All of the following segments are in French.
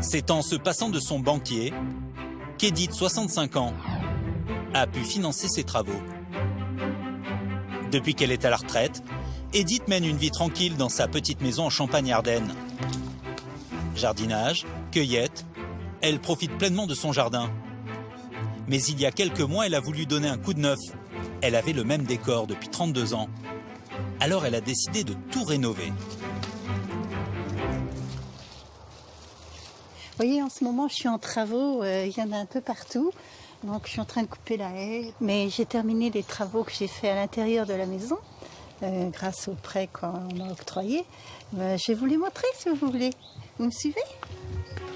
C'est en se passant de son banquier qu'Edith, 65 ans, a pu financer ses travaux. Depuis qu'elle est à la retraite, Edith mène une vie tranquille dans sa petite maison en Champagne-Ardenne. Jardinage, cueillette, elle profite pleinement de son jardin. Mais il y a quelques mois, elle a voulu donner un coup de neuf. Elle avait le même décor depuis 32 ans. Alors elle a décidé de tout rénover. Vous voyez, en ce moment, je suis en travaux, il y en a un peu partout. Donc, je suis en train de couper la haie. Mais j'ai terminé les travaux que j'ai faits à l'intérieur de la maison, grâce au prêt qu'on m'a octroyé. Je vais vous les montrer si vous voulez. Vous me suivez?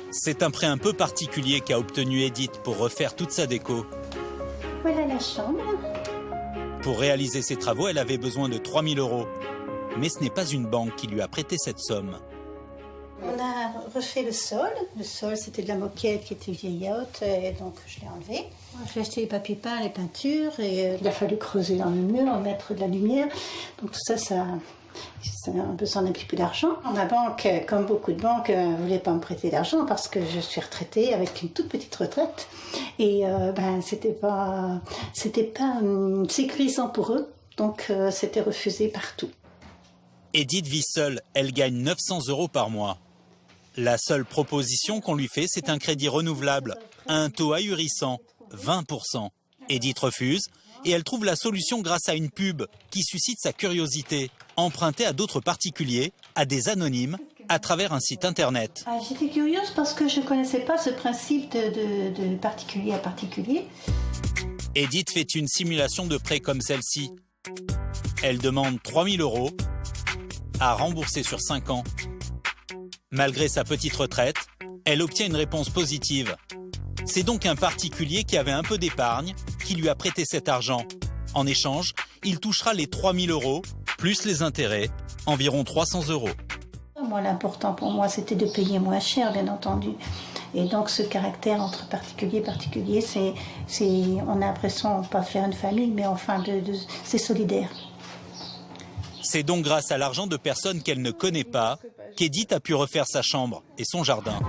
C'est un prêt un peu particulier qu'a obtenu Edith pour refaire toute sa déco. Voilà la chambre. Pour réaliser ses travaux, elle avait besoin de 3 000 €. Mais ce n'est pas une banque qui lui a prêté cette somme. On a refait le sol. Le sol, c'était de la moquette qui était vieillotte, et donc je l'ai enlevé. J'ai acheté les papiers peints, les peintures, et il a fallu creuser dans le mur, mettre de la lumière. Donc tout ça, ça a besoin d'un petit peu d'argent. Ma banque, comme beaucoup de banques, ne voulait pas me prêter d'argent parce que je suis retraitée avec une toute petite retraite. Et c'était pas sécurisant pour eux, donc c'était refusé partout. Edith vit seule, elle gagne 900 € par mois. La seule proposition qu'on lui fait, c'est un crédit renouvelable, à un taux ahurissant, 20%. Edith refuse et elle trouve la solution grâce à une pub qui suscite sa curiosité, empruntée à d'autres particuliers, à des anonymes, à travers un site internet. J'étais curieuse parce que je ne connaissais pas ce principe de particulier à particulier. Edith fait une simulation de prêt comme celle-ci. Elle demande 3 000 € à rembourser sur 5 ans. Malgré sa petite retraite, elle obtient une réponse positive. C'est donc un particulier qui avait un peu d'épargne qui lui a prêté cet argent. En échange, il touchera les 3 000 € plus les intérêts, environ 300 €. Moi, l'important pour moi, c'était de payer moins cher, bien entendu. Et donc, ce caractère entre particulier et particulier, on a l'impression de ne pas faire une famille, mais enfin, c'est solidaire. C'est donc grâce à l'argent de personnes qu'elle ne connaît pas qu'Edith a pu refaire sa chambre et son jardin.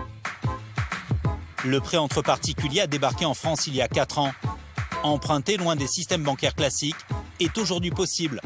Le prêt entre particuliers a débarqué en France il y a 4 ans. Emprunter loin des systèmes bancaires classiques est aujourd'hui possible